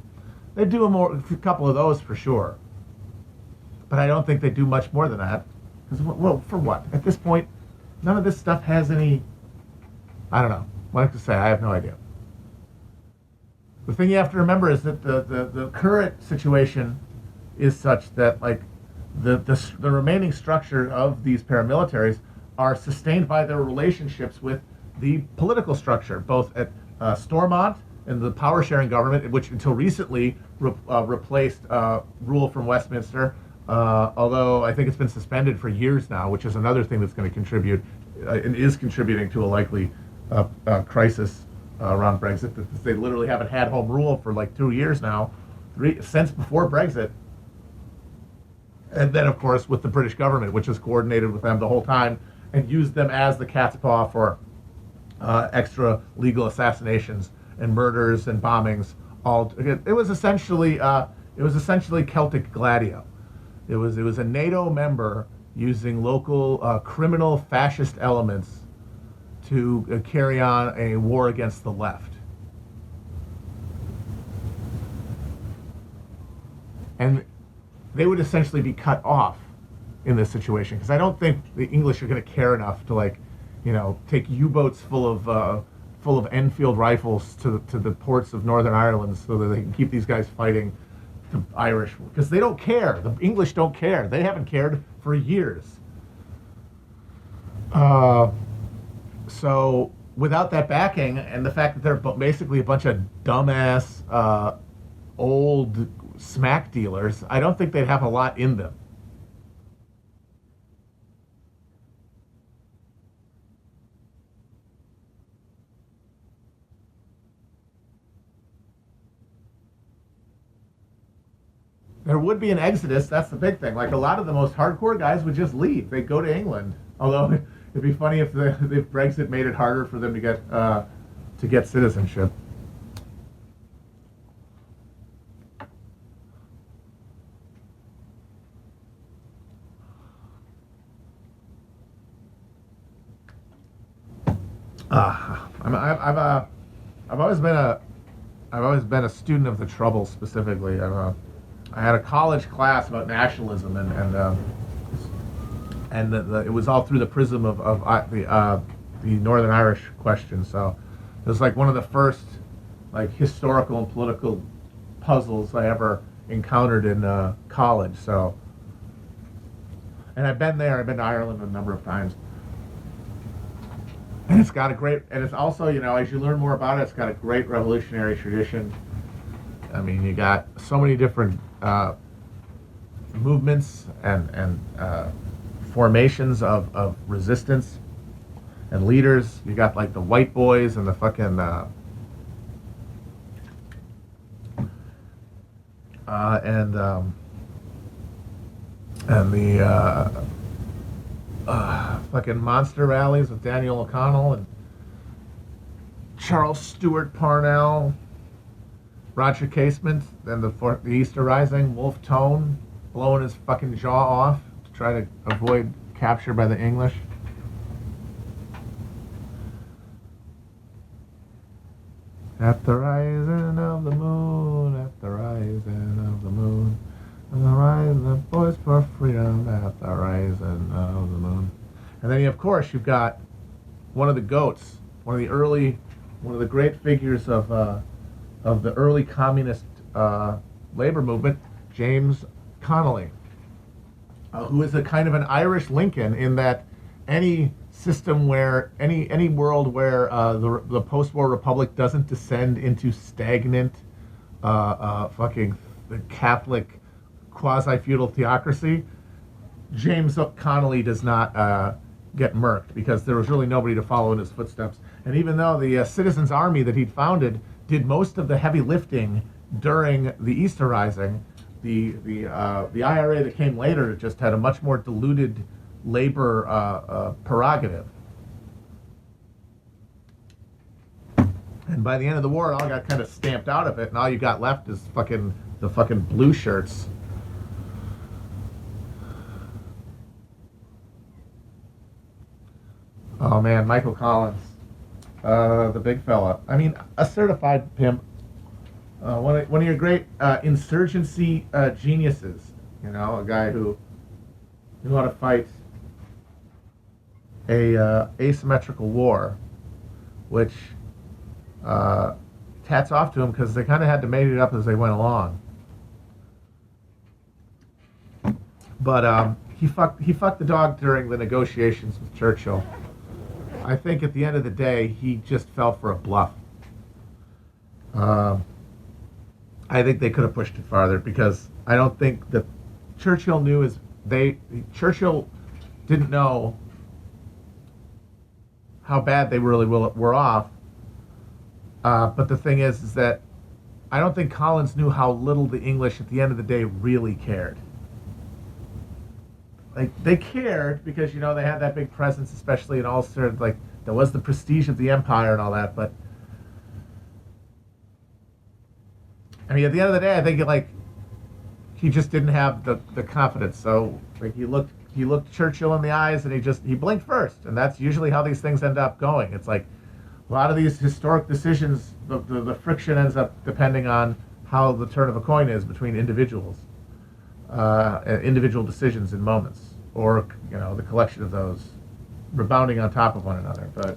They do a couple of those for sure. But I don't think they do much more than that. Because, well, for what? At this point, none of this stuff has any, I don't know. What to say, I have no idea. The thing you have to remember is that the current situation is such that, like, the remaining structure of these paramilitaries are sustained by their relationships with the political structure, both at Stormont and the power-sharing government, which until recently replaced rule from Westminster, although I think it's been suspended for years now, which is another thing that's going to contribute and is contributing to a likely crisis around Brexit. That they literally haven't had home rule for like 2 years now, since before Brexit. And then, of course, with the British government, which has coordinated with them the whole time and used them as the cat's paw for extra legal assassinations and murders and bombings. It was essentially Celtic Gladio. It was a NATO member using local criminal fascist elements to carry on a war against the left. And they would essentially be cut off in this situation, because I don't think the English are going to care enough to take U-boats full of Enfield rifles to the ports of Northern Ireland so that they can keep these guys fighting the Irish, because they don't care. The English don't care. They haven't cared for years. So without that backing and the fact that they're basically a bunch of dumbass old smack dealers, I don't think they'd have a lot in them. There would be an exodus. That's the big thing. Like, a lot of the most hardcore guys would just leave. They'd go to England. Although it'd be funny if Brexit made it harder for them to get citizenship. I've always been a student of the Troubles specifically. I had a college class about nationalism, and it was all through the prism of the Northern Irish question. So it was like one of the first like historical and political puzzles I ever encountered in college. So, and I've been there. I've been to Ireland a number of times. And it's got and it's also, as you learn more about it, it's got a great revolutionary tradition. I mean, you got so many different movements and formations of resistance and leaders. You got like the white boys and the fucking and the fucking monster rallies with Daniel O'Connell and Charles Stewart Parnell, Roger Casement, and the Easter Rising, Wolf Tone blowing his fucking jaw off to try to avoid capture by the English. At the rising of the moon, at the rising of the moon, at the rising of boys for freedom, at the rising of the moon. And then, of course, you've got one of the goats, one of the great figures of the early communist labor movement, James Connolly, who is a kind of an Irish Lincoln in that any system where any world where the post-war republic doesn't descend into stagnant fucking Catholic quasi-feudal theocracy, James Connolly does not get murked because there was really nobody to follow in his footsteps. And even though the Citizens Army that he'd founded did most of the heavy lifting during the Easter Rising, the IRA that came later just had a much more diluted labor prerogative. And by the end of the war, it all got kind of stamped out of it, and all you got left is the fucking blue shirts. Oh man, Michael Collins, the big fella. I mean, a certified pimp. One of your great insurgency geniuses. You know, a guy who knew how to fight a asymmetrical war, which hats off to him because they kind of had to make it up as they went along. But he fucked the dog during the negotiations with Churchill. I think at the end of the day, he just fell for a bluff. I think they could have pushed it farther because I don't think that Churchill knew Churchill didn't know how bad they really were off. But the thing is that I don't think Collins knew how little the English at the end of the day really cared. Like, they cared because, you know, they had that big presence, especially in Ulster. Like, there was the prestige of the empire and all that, but I mean, at the end of the day, I think he just didn't have the confidence. So like he looked Churchill in the eyes and he blinked first, and that's usually how these things end up going. It's like a lot of these historic decisions, the friction ends up depending on how the turn of a coin is between individuals, individual decisions in moments, or you know the collection of those rebounding on top of one another. But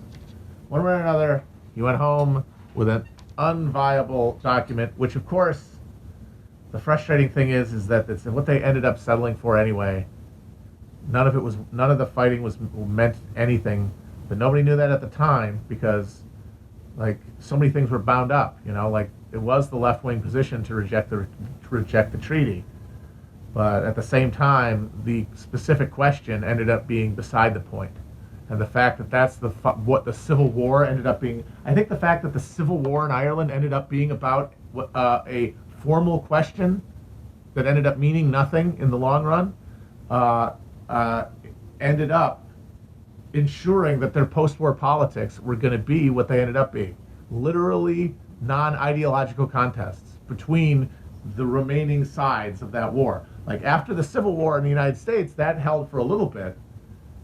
one way or another, he went home with an unviable document, which of course, the frustrating thing is that it's what they ended up settling for anyway. None of the fighting was meant anything, but nobody knew that at the time because, like, so many things were bound up. You know, like it was the left-wing position to reject the treaty, but at the same time, the specific question ended up being beside the point. And the fact that that's what the Civil War ended up being. I think the fact that the Civil War in Ireland ended up being about a formal question that ended up meaning nothing in the long run, ended up ensuring that their post-war politics were going to be what they ended up being. Literally non-ideological contests between the remaining sides of that war. Like after the Civil War in the United States, that held for a little bit.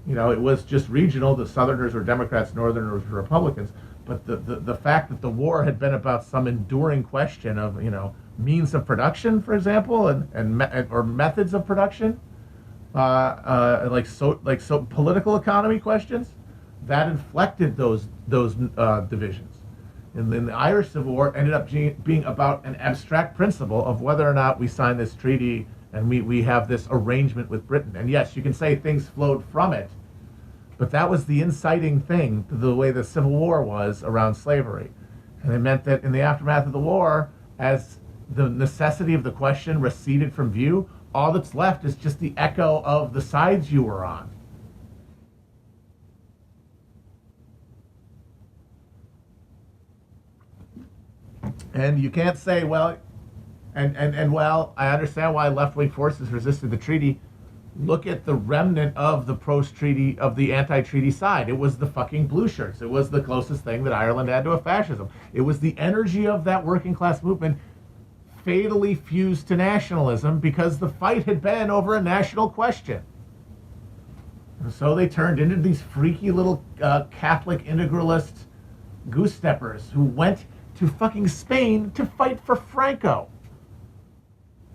You know, it was just regional. The Southerners were Democrats, Northerners were Republicans. But the fact that the war had been about some enduring question of, you know, means of production, for example, or methods of production, like political economy questions, that inflected those divisions. And then the Irish Civil War ended up being about an abstract principle of whether or not we sign this treaty and we have this arrangement with Britain. And yes, you can say things flowed from it, but that was the inciting thing to the way the Civil War was around slavery. And it meant that in the aftermath of the war, as the necessity of the question receded from view, all that's left is just the echo of the sides you were on. And you can't say, well, and well, I understand why left-wing forces resisted the treaty. Look at the remnant of the post-treaty, of the anti-treaty side. It was the fucking blue shirts. It was the closest thing that Ireland had to a fascism. It was the energy of that working class movement fatally fused to nationalism because the fight had been over a national question. And so they turned into these freaky little Catholic integralist goose-steppers who went to fucking Spain to fight for Franco.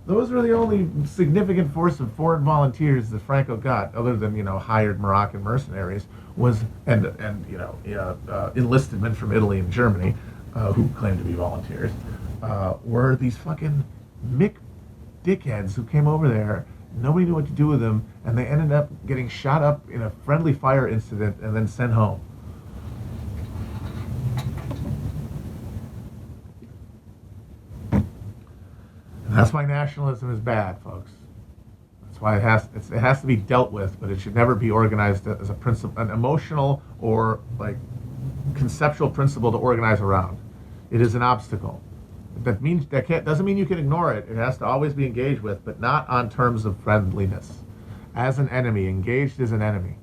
Those were the only significant force of foreign volunteers that Franco got, other than, you know, hired Moroccan mercenaries, was and enlisted men from Italy and Germany who claimed to be volunteers, were these fucking Mick dickheads who came over there. Nobody knew what to do with them, and they ended up getting shot up in a friendly fire incident and then sent home. And that's why nationalism is bad, folks. That's why it has to be dealt with, but it should never be organized as a principle, an emotional or like conceptual principle to organize around. It is an obstacle. Doesn't mean you can ignore it. It has to always be engaged with, but not on terms of friendliness. As an enemy, engaged as an enemy.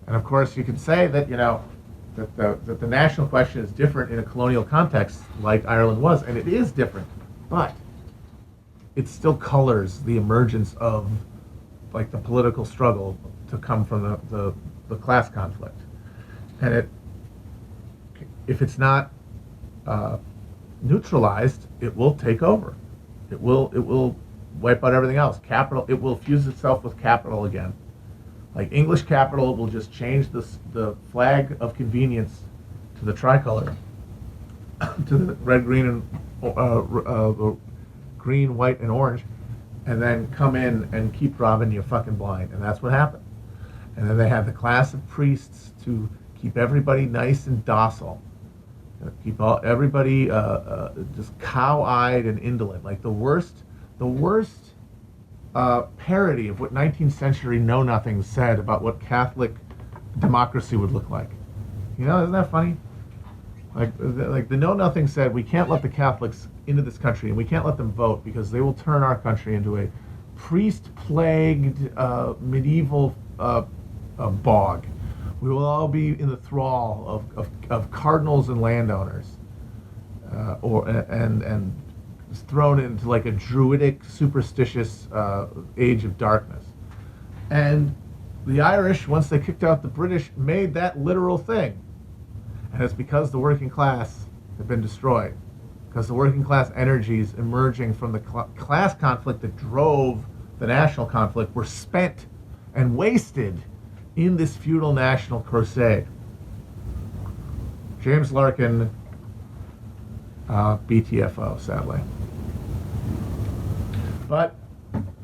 And of course, you could say that, you know, that the national question is different in a colonial context like Ireland was, and it is different, but it still colors the emergence of like the political struggle to come from the class conflict. And if it's not neutralized, it will take over. It will wipe out everything else. Capital, it will fuse itself with capital again. Like English capital will just change the flag of convenience to the tricolor, to the red, green, and green, white, and orange, and then come in and keep robbing you fucking blind. And that's what happened. And then they had the class of priests to keep everybody nice and docile, keep everybody just cow-eyed and indolent. Like the worst parody of what 19th century know-nothings said about what Catholic democracy would look like. You know, isn't that funny? Like the know-nothing said, we can't let the Catholics into this country and we can't let them vote because they will turn our country into a priest-plagued medieval bog. We will all be in the thrall of cardinals and landowners, and thrown into like a druidic, superstitious age of darkness. And the Irish, once they kicked out the British, made that literal thing. And it's because the working class had been destroyed. Because the working class energies emerging from the class conflict that drove the national conflict were spent and wasted in this feudal national crusade. James Larkin, BTFO, sadly. But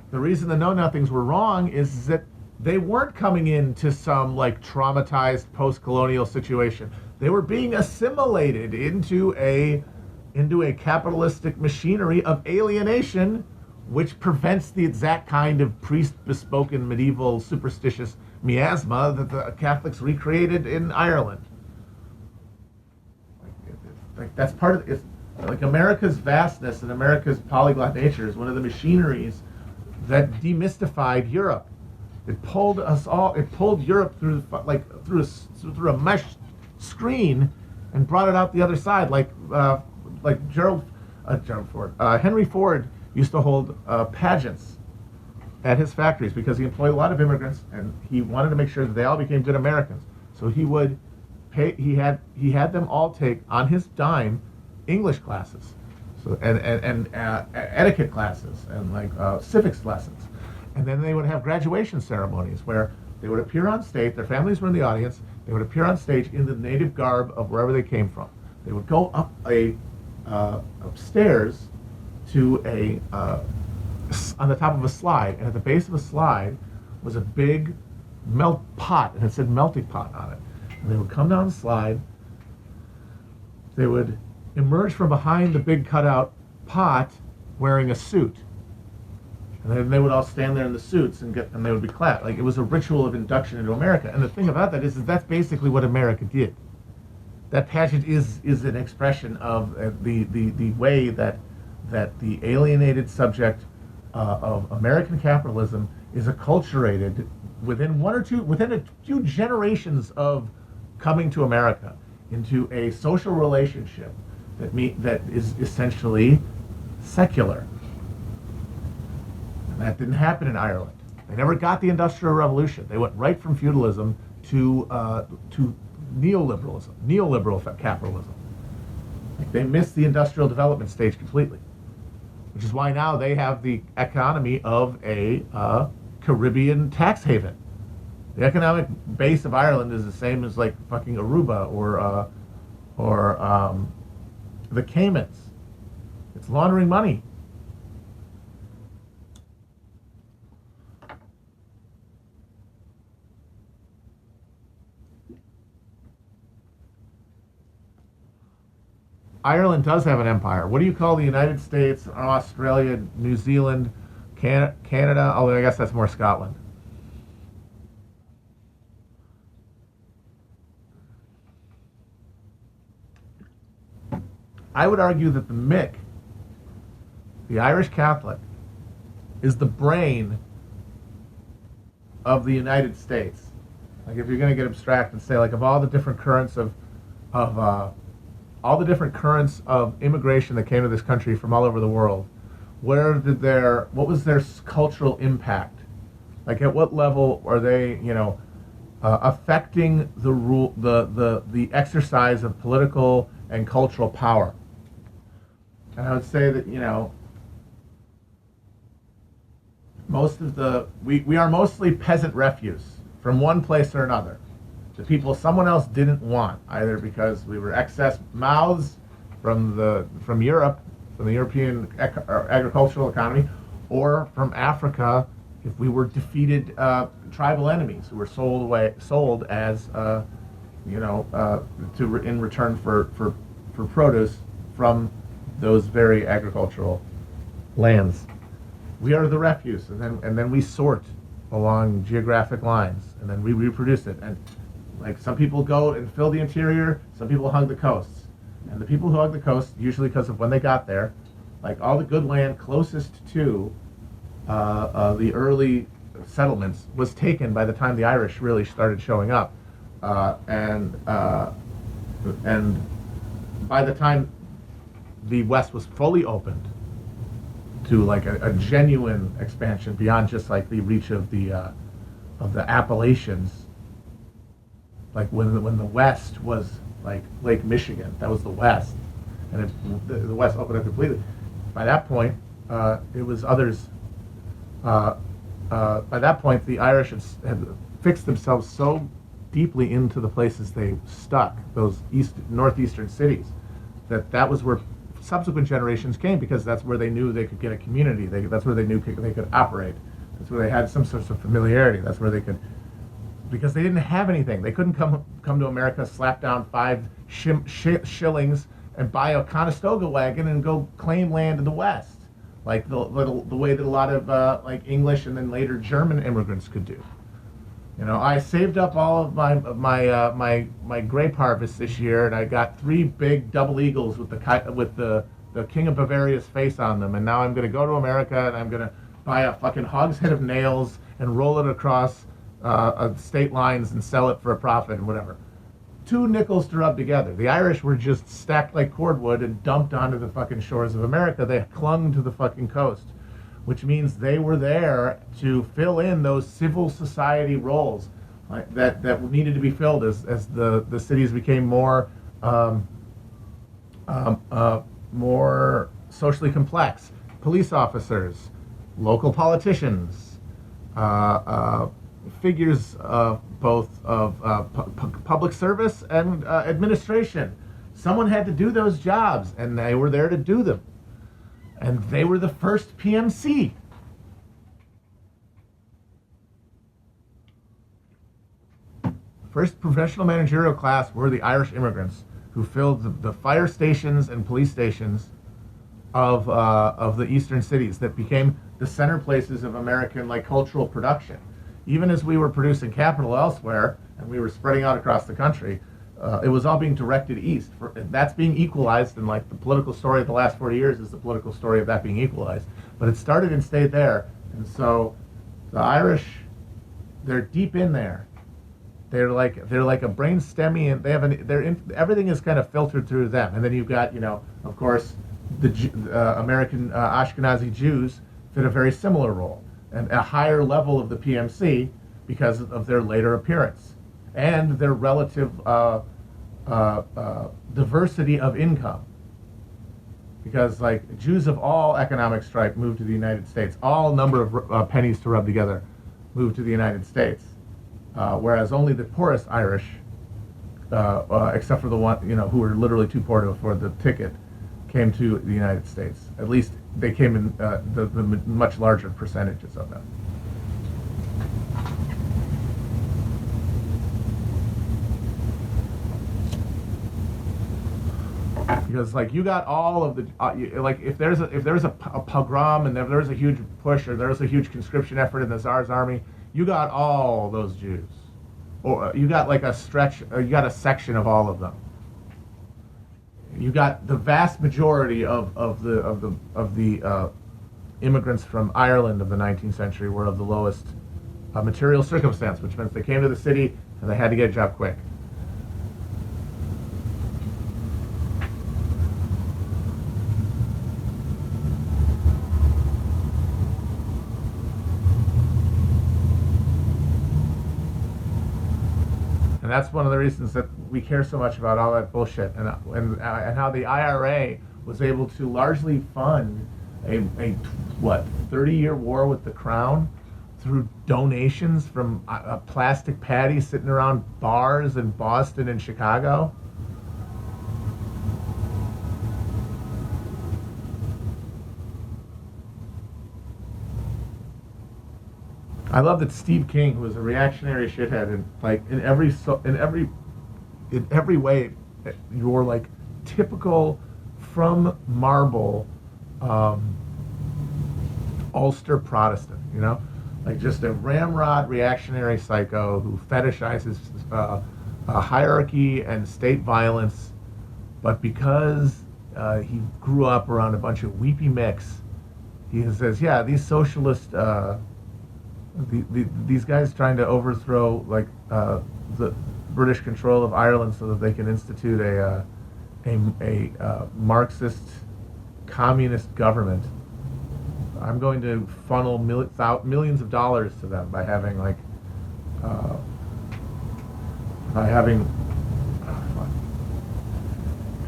the reason the know-nothings were wrong is that they weren't coming into some like traumatized post-colonial situation. They were being assimilated into a capitalistic machinery of alienation, which prevents the exact kind of priest-bespoken medieval superstitious miasma that the Catholics recreated in Ireland. Like that's part of it. Like America's vastness and America's polyglot nature is one of the machineries that demystified Europe. It pulled us all. It pulled Europe through through a mesh screen and brought it out the other side. Like Henry Ford used to hold pageants at his factories because he employed a lot of immigrants and he wanted to make sure that they all became good Americans. So he would pay. He had them all take on his dime English classes, so and etiquette classes and like civics lessons, and then they would have graduation ceremonies where they would appear on stage. Their families were in the audience. They would appear on stage in the native garb of wherever they came from. They would go up upstairs to on the top of a slide, and at the base of a slide was a big melt pot, and it said melting pot on it. And they would come down the slide. They would emerge from behind the big cutout pot wearing a suit. And then they would all stand there in the suits and they would be clapped. Like it was a ritual of induction into America. And the thing about that is that's basically what America did. that pageant is an expression of the way that the alienated subject of American capitalism is acculturated within a few generations of coming to America into a social relationship that is essentially secular. And that didn't happen in Ireland. They never got the Industrial Revolution. They went right from feudalism to neoliberal capitalism. Like, they missed the industrial development stage completely, which is why now they have the economy of a Caribbean tax haven. The economic base of Ireland is the same as like fucking Aruba or the Caymans. It's laundering money. Ireland does have an empire. What do you call the United States, Australia, New Zealand, Canada? Although I guess that's more Scotland. I would argue that the Mick, the Irish Catholic, is the brain of the United States. Like, if you're going to get abstract and say, like, of all the different currents of immigration that came to this country from all over the world, what was their cultural impact? Like, at what level are they, affecting the exercise of political and cultural power? And I would say that, we are mostly peasant refuse from one place or another. The people someone else didn't want, either because we were excess mouths from Europe, from the European agricultural economy, or from Africa if we were defeated tribal enemies who were sold as in return for produce from those very agricultural lands. We are the refuse, and then we sort along geographic lines, and then we reproduce it. And like, some people go and fill the interior, some people hug the coasts. And the people who hug the coast, usually because of when they got there, like, all the good land closest to the early settlements was taken by the time the Irish really started showing up. And by the time the West was fully opened to like a genuine expansion beyond just like the reach of the Appalachians, like when the West was like Lake Michigan, that was the West, and the West opened up completely. By that point, it was others. By that point, the Irish had fixed themselves so deeply into the places they stuck, those northeastern cities, that was where subsequent generations came, because that's where they knew they could get a community. That's where they knew they could operate. That's where they had some sort of familiarity. That's where they could, because they didn't have anything. They couldn't come to America, slap down 5 shillings, and buy a Conestoga wagon and go claim land in the West, like the way that a lot of like English and then later German immigrants could do. I saved up all of my grape harvest this year, and I got 3 big double eagles with the King of Bavaria's face on them. And now I'm going to go to America, and I'm going to buy a fucking hogshead of nails and roll it across state lines and sell it for a profit and whatever. 2 nickels to rub together. The Irish were just stacked like cordwood and dumped onto the fucking shores of America. They clung to the fucking coast, which means they were there to fill in those civil society roles that needed to be filled as the cities became more more socially complex. Police officers, local politicians, figures both of public service and administration. Someone had to do those jobs, and they were there to do them. And they were the first PMC. First professional managerial class were the Irish immigrants who filled the fire stations and police stations of the eastern cities that became the center places of American cultural production. Even as we were producing capital elsewhere and we were spreading out across the country, it was all being directed east. That's being equalized, and like the political story of the last 40 years is the political story of that being equalized. But it started and stayed there, and so the Irish, they're deep in there. They're like a brain stemmy, and everything is kind of filtered through them. And then you've got, of course, the American Ashkenazi Jews fit a very similar role, and a higher level of the PMC because of their later appearance and their relative diversity of income. Because like Jews of all economic stripe moved to the United States, all number of pennies to rub together moved to the United States. Whereas only the poorest Irish, except for the one who were literally too poor to afford the ticket, came to the United States. At least they came in the much larger percentages of them. Because like you got all of the like if there's a pogrom and there's a huge push or there's a huge conscription effort in the Tsar's army, you got all those Jews, or you got like a stretch, or you got a section of all of them. You got the vast majority of the immigrants from Ireland of the 19th century were of the lowest material circumstance, which meant they came to the city and they had to get a job quick. And that's one of the reasons that we care so much about all that bullshit, and how the IRA was able to largely fund a 30-year war with the Crown through donations from plastic patties sitting around bars in Boston and Chicago. I love that Steve King, who was a reactionary shithead, and like in every way, you're like typical from marble Ulster Protestant, like just a ramrod reactionary psycho who fetishizes hierarchy and state violence, but because he grew up around a bunch of weepy micks, he says, yeah, these socialist. These guys trying to overthrow like the British control of Ireland so that they can institute a Marxist communist government. I'm going to funnel millions of dollars to them by having I'm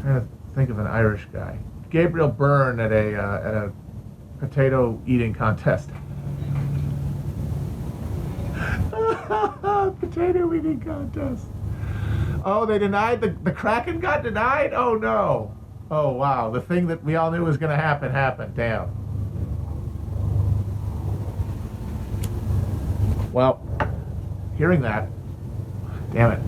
trying to think of an Irish guy. Gabriel Byrne at a potato eating contest. Potato eating contest. Oh, they denied the Kraken got denied? Oh no. Oh wow. The thing that we all knew was gonna happen happened. Damn. Well, hearing that, damn it.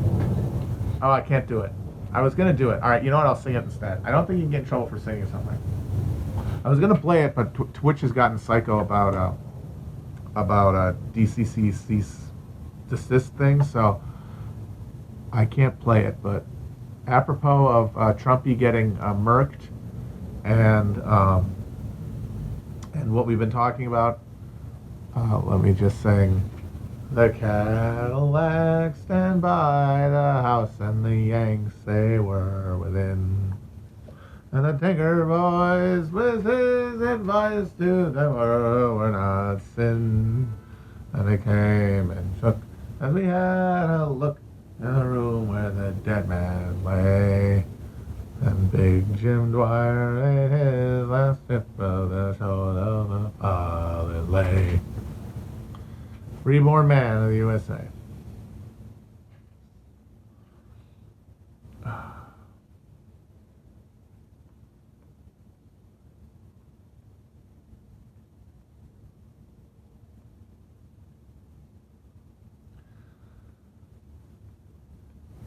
Oh, I can't do it. I was gonna do it. Alright, you know what, I'll sing it instead. I don't think you can get in trouble for singing something. I was gonna play it, but Twitch has gotten psycho about DCC cease desist thing, so I can't play it. But apropos of Trumpy getting murked and what we've been talking about, let me just sing. The Cadillacs stand by the house and the Yanks they were within. And the Tinker Boys with his advice to them were not sin. And they came and shook as we had a look in the room where the dead man lay. And Big Jim Dwyer ate his last sip of the soul of the father lay. Reborn man of the USA.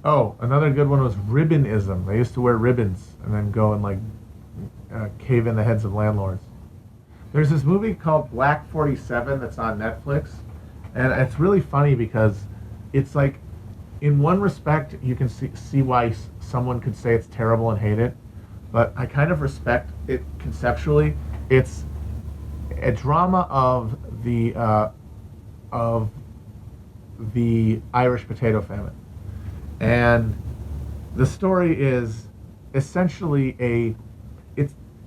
Oh, another good one was ribbonism. They used to wear ribbons and then go and like cave in the heads of landlords. There's this movie called Black 47 that's on Netflix, and it's really funny because it's like in one respect, you can see why someone could say it's terrible and hate it, but I kind of respect it conceptually. It's a drama of the Irish potato famine, and the story is essentially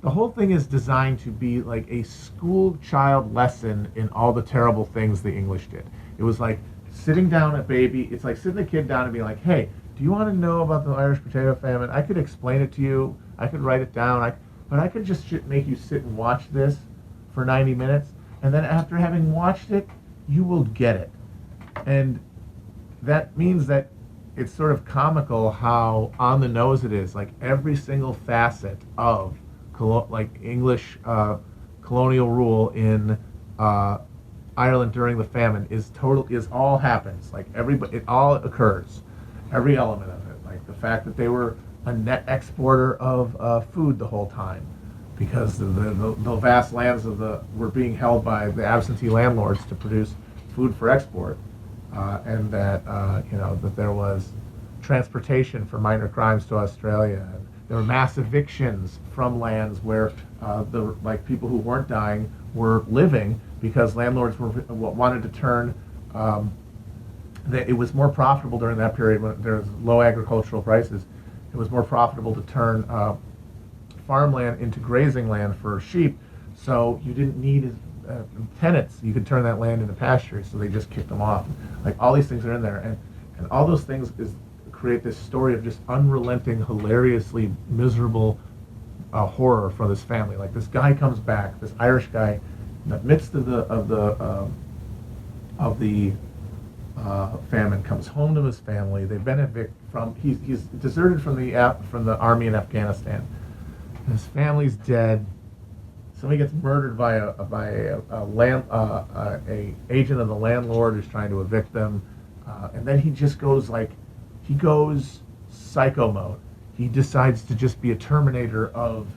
the whole thing is designed to be like a school child lesson in all the terrible things the English did. It was like sitting down a baby, it's like sitting a kid down and being like, hey, do you want to know about the Irish potato famine? I could explain it to you, I could write it down, but I could just make you sit and watch this for 90 minutes, and then after having watched it, you will get it. And that means that it's sort of comical how on the nose it is. Like every single facet of English colonial rule in Ireland during the famine is all happens. Like it all occurs, every element of it. Like the fact that they were a net exporter of food the whole time, because the vast lands were being held by the absentee landlords to produce food for export, and that that there was transportation for minor crimes to Australia. And there were mass evictions from lands where people who weren't dying were living, because landlords wanted to turn. It was more profitable during that period when there was low agricultural prices. It was more profitable to turn farmland into grazing land for sheep, so you didn't need tenants. You could turn that land into pasture, so they just kicked them off. Like all these things are in there, and all those things create this story of just unrelenting, hilariously miserable horror for this family. Like this guy comes back, this Irish guy, in the midst of the famine, comes home to his family. They've been evicted from. He's deserted from the army in Afghanistan. His family's dead. Somebody gets murdered by a agent of the landlord who's trying to evict them, and then he just goes psycho mode. He decides to just be a terminator of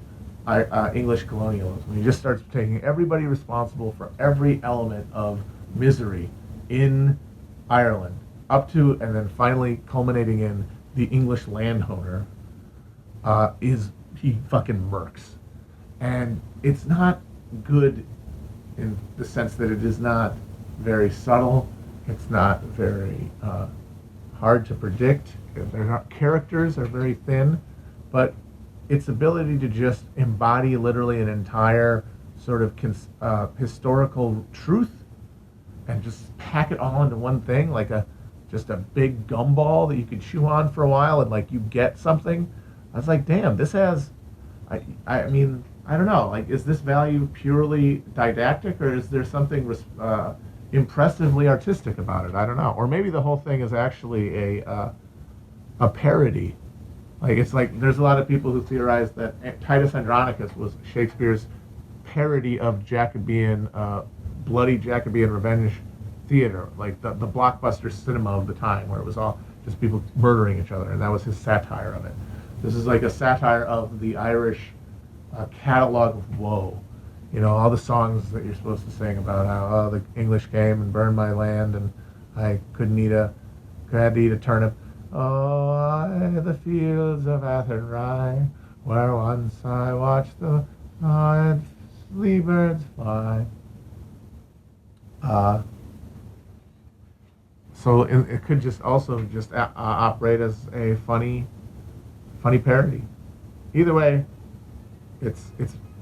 English colonialism. He just starts taking everybody responsible for every element of misery in Ireland, up to and then finally culminating in the English landowner. He fucking murks. And it's not good in the sense that it is not very subtle. It's not very hard to predict. Characters are very thin, but its ability to just embody literally an entire sort of historical truth and just pack it all into one thing, like just a big gumball that you could chew on for a while and like you get something. I was like, damn, this has, I mean, I don't know, like, is this value purely didactic, or is there something impressively artistic about it? I don't know. Or maybe the whole thing is actually a parody. Like, it's like, there's a lot of people who theorize that Titus Andronicus was Shakespeare's parody of Jacobean, bloody Jacobean revenge theater, like the blockbuster cinema of the time, where it was all just people murdering each other, and that was his satire of it. This is like a satire of the Irish catalog of woe. You know, all the songs that you're supposed to sing about how the English came and burned my land, and I had to eat a turnip. Oh, the fields of Athenry, where once I watched the sea birds fly. So it could just also just operate as a funny parody. Either way, it's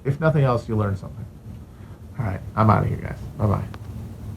if nothing else, you learn something. All right, I'm out of here, guys. Bye-bye.